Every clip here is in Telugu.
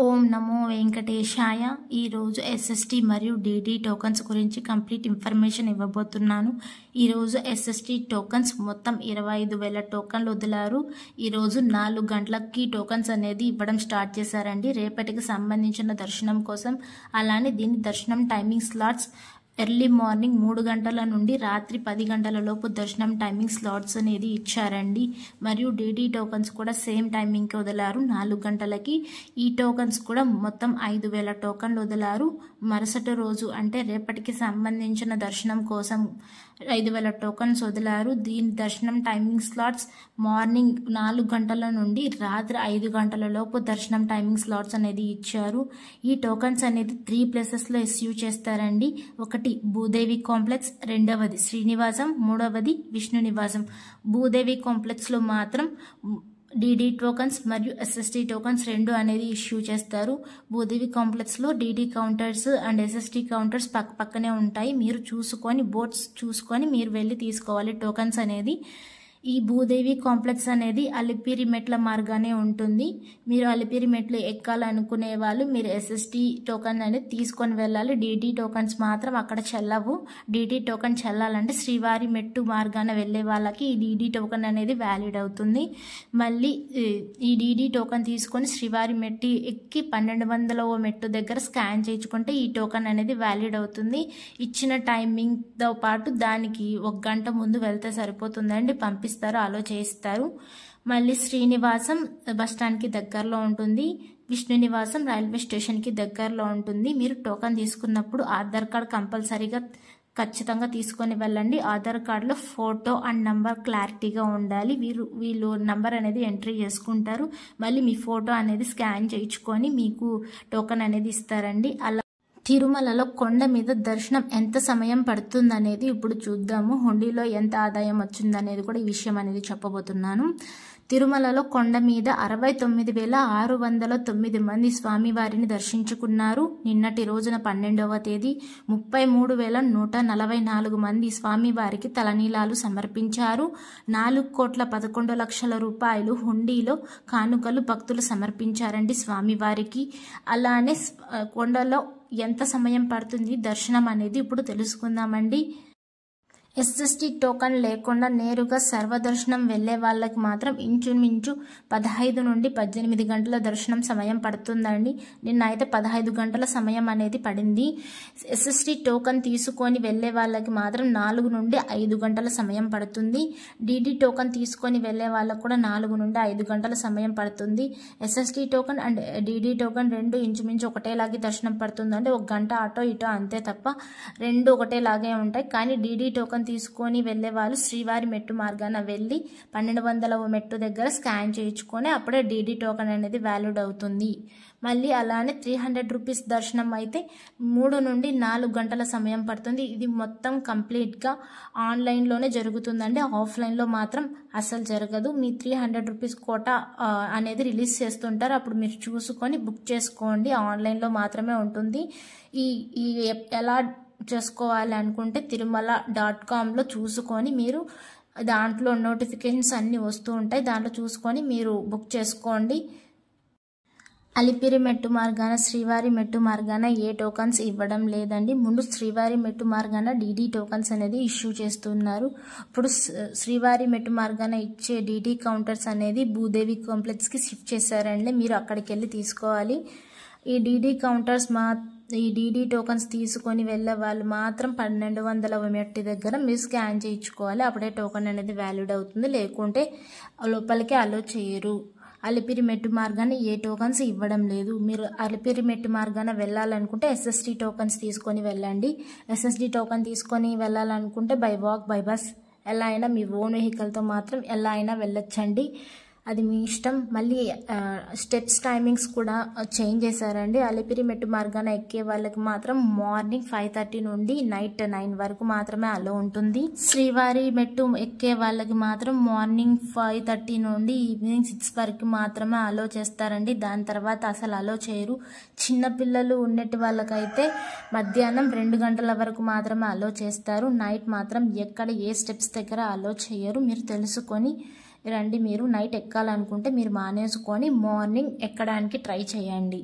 ఓం నమో వెంకటేశాయ. ఈరోజు ఎస్ఎస్టీ మరియు డిడి టోకన్స్ గురించి కంప్లీట్ ఇన్ఫర్మేషన్ ఇవ్వబోతున్నాను. ఈరోజు ఎస్ఎస్టీ టోకన్స్ మొత్తం 25,000 టోకన్లు వదిలారు. ఈరోజు 4 గంటలకి టోకన్స్ అనేది ఇవ్వడం స్టార్ట్ చేశారండి రేపటికి సంబంధించిన దర్శనం కోసం. అలానే దీని దర్శనం టైమింగ్ స్లాట్స్ ఎర్లీ మార్నింగ్ 3 గంటల నుండి రాత్రి 10 గంటల లోపు దర్శనం టైమింగ్ స్లాట్స్ అనేది ఇచ్చారండి. మరియు డిడి టోకన్స్ కూడా సేమ్ టైమింగ్కి వదిలారు 4 గంటలకి. ఈ టోకన్స్ కూడా మొత్తం 5,000 టోకన్లు వదిలారు. మరుసటి రోజు అంటే రేపటికి సంబంధించిన దర్శనం కోసం 5,000 టోకన్స్ వదిలారు. దీని దర్శనం టైమింగ్ స్లాట్స్ మార్నింగ్ 4 గంటల నుండి రాత్రి 5 గంటల లోపు దర్శనం టైమింగ్ స్లాట్స్ అనేది ఇచ్చారు. ఈ టోకన్స్ అనేది 3 ప్లేసెస్లో ఇష్యూ చేస్తారండి. ఒకటి భూదేవి కాంప్లెక్స్, రెండవది శ్రీనివాసం, మూడవది విష్ణు నివాసం. భూదేవి కాంప్లెక్స్లో మాత్రం డిడి టోకన్స్ మరియు ఎస్ఎస్టీ టోకన్స్ రెండు అనేది ఇష్యూ చేస్తారు. భూదేవి కాంప్లెక్స్లో DD counters and SST counters పక్కనే ఉంటాయి. మీరు చూసుకొని బోర్డ్స్ చూసుకొని మీరు వెళ్ళి తీసుకోవాలి టోకన్స్ అనేది. ఈ భూదేవి కాంప్లెక్స్ అనేది అలిపిరి మెట్ల మార్గానే ఉంటుంది. మీరు అలిపిరి మెట్లు ఎక్కాలనుకునే వాళ్ళు మీరు ఎస్ఎస్టీ టోకన్ అనేది తీసుకొని వెళ్ళాలి. డిడి టోకన్స్ మాత్రం అక్కడ చెల్లవు. డిడి టోకన్ చెల్లాలంటే శ్రీవారి మెట్టు మార్గాన వెళ్ళే వాళ్ళకి ఈ డిడి టోకన్ అనేది వ్యాలిడ్ అవుతుంది. మళ్ళీ ఈ డిడి టోకన్ తీసుకొని శ్రీవారి మెట్టు ఎక్కి 1200వ మెట్టు దగ్గర స్కాన్ చేయించుకుంటే ఈ టోకన్ అనేది వ్యాలిడ్ అవుతుంది. ఇచ్చిన టైమింగ్తో పాటు దానికి 1 గంట ముందు వెళ్తే సరిపోతుందండి. అలో చేయిస్తారు. మళ్ళీ శ్రీనివాసం బస్టాండ్కి దగ్గరలో ఉంటుంది. విష్ణు నివాసం రైల్వే స్టేషన్కి దగ్గరలో ఉంటుంది. మీరు టోకన్ తీసుకున్నప్పుడు ఆధార్ కార్డ్ కంపల్సరీగా ఖచ్చితంగా తీసుకొని వెళ్ళండి. ఆధార్ కార్డులో ఫోటో అండ్ నంబర్ క్లారిటీగా ఉండాలి. వీళ్ళు నంబర్ అనేది ఎంట్రీ చేసుకుంటారు. మళ్ళీ మీ ఫోటో అనేది స్కాన్ చేయించుకొని మీకు టోకన్ అనేది ఇస్తారండి. అలా తిరుమలలో కొండ మీద దర్శనం ఎంత సమయం పడుతుందనేది ఇప్పుడు చూద్దాము. హుండీలో ఎంత ఆదాయం వచ్చిందనేది కూడా ఈ విషయం అనేది చెప్పబోతున్నాను. తిరుమలలో కొండ మీద 69,609 మంది స్వామివారిని దర్శించుకున్నారు. నిన్నటి రోజున 12వ తేదీ 33,144 మంది స్వామివారికి తలనీలాలు సమర్పించారు. 4,11,00,000 రూపాయలు హుండీలో కానుకలు భక్తులు సమర్పించారండి స్వామివారికి. అలానే కొండలో ఎంత సమయం పడుతుంది దర్శనం అనేది ఇప్పుడు తెలుసుకుందామండి. ఎస్ఎస్టీ టోకన్ లేకుండా నేరుగా సర్వదర్శనం వెళ్లే వాళ్ళకి మాత్రం ఇంచుమించు 15 నుండి 18 గంటల దర్శనం సమయం పడుతుందండి. నిన్న అయితే 15 గంటల సమయం అనేది పడింది. ఎస్ఎస్టీ టోకన్ తీసుకొని వెళ్లే వాళ్ళకి మాత్రం 4 నుండి 5 గంటల సమయం పడుతుంది. డిడి టోకన్ తీసుకొని వెళ్లే వాళ్ళకి కూడా 4 నుండి 5 గంటల సమయం పడుతుంది. SST token and DD token రెండు ఇంచుమించు ఒకటేలాగే దర్శనం పడుతుందండి. 1 గంట అటో ఇటో అంతే తప్ప రెండు ఒకటేలాగే ఉంటాయి. కానీ డిడి టోకన్ తీసుకొని వెళ్లే వాళ్ళు శ్రీవారి మెట్టు మార్గాన వెళ్ళి 1200వ మెట్టు దగ్గర స్కాన్ చేయించుకొని అప్పుడే డిడి టోకన్ అనేది వ్యాలిడ్ అవుతుంది. మళ్ళీ అలానే 300 రూపీస్ దర్శనం అయితే 3 నుండి 4 గంటల సమయం పడుతుంది. ఇది మొత్తం కంప్లీట్గా ఆన్లైన్లోనే జరుగుతుందండి. ఆఫ్లైన్లో మాత్రం అసలు జరగదు. మీ 300 రూపీస్ కోటా అనేది రిలీజ్ చేస్తుంటారు. అప్పుడు మీరు చూసుకొని బుక్ చేసుకోండి. ఆన్లైన్లో మాత్రమే ఉంటుంది. ఈ ఎలా చేసుకోవాలి అనుకుంటే తిరుమల.com చూసుకొని మీరు దాంట్లో నోటిఫికేషన్స్ అన్నీ వస్తూ ఉంటాయి. దాంట్లో చూసుకొని మీరు బుక్ చేసుకోండి. అలిపిరి మెట్టు మార్గాన శ్రీవారి మెట్టు మార్గాన ఏ టోకన్స్ ఇవ్వడం లేదండి. ముందు శ్రీవారి మెట్టు మార్గాన డిడి టోకన్స్ అనేది ఇష్యూ చేస్తున్నారు. ఇప్పుడు శ్రీవారి మెట్టు మార్గాన ఇచ్చే డిడి కౌంటర్స్ అనేది భూదేవి కాంప్లెక్స్కి షిఫ్ట్ చేశారండి. మీరు అక్కడికి వెళ్ళి తీసుకోవాలి. ఈ డిడి కౌంటర్స్ ఈ డిడి టోకన్స్ తీసుకొని వెళ్ళే వాళ్ళు మాత్రం 1200వ మెట్టు దగ్గర మీరు స్కాన్ చేయించుకోవాలి. అప్పుడే టోకన్ అనేది వ్యాలిడ్ అవుతుంది. లేకుంటే లోపలికి అలో చేయరు. అలిపిరి మెట్టు మార్గాన ఏ టోకన్స్ ఇవ్వడం లేదు. మీరు అలిపిరి మెట్టు మార్గాన వెళ్ళాలనుకుంటే ఎస్ఎస్టీ టోకన్స్ తీసుకొని వెళ్ళండి. ఎస్ఎస్టీ టోకన్ తీసుకొని వెళ్ళాలనుకుంటే బై వాక్ బై బస్ ఎలా అయినా మీ ఓన్ వెహికల్తో మాత్రం ఎలా అయినా వెళ్ళొచ్చండి. అది మీ ఇష్టం. మళ్ళీ స్టెప్స్ టైమింగ్స్ కూడా చేంజ్ చేశారండి. అలిపిరి మెట్టు మార్గాన ఎక్కే వాళ్ళకి మాత్రం మార్నింగ్ 5:30 నుండి నైట్ 9 వరకు మాత్రమే అలో ఉంటుంది. శ్రీవారి మెట్టు ఎక్కే వాళ్ళకి మాత్రం మార్నింగ్ 5:30 నుండి ఈవినింగ్ 6 వరకు మాత్రమే అలో చేస్తారండి. దాని తర్వాత అసలు అలో చేయరు. చిన్నపిల్లలు ఉన్నట్టు వాళ్ళకైతే మధ్యాహ్నం 2 గంటల వరకు మాత్రమే అలో చేస్తారు. నైట్ మాత్రం ఎక్కడ ఏ స్టెప్స్ దగ్గర అలో చేయరు. మీరు తెలుసుకొని రండి. మీరు నైట్ ఎక్కాలనుకుంటే మీరు మానేసుకొని మార్నింగ్ ఎక్కడానికి ట్రై చేయండి.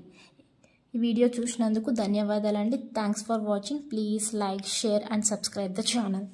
ఈ వీడియో చూసినందుకు ధన్యవాదాలండి. Thanks for watching. Please like, share and subscribe the channel.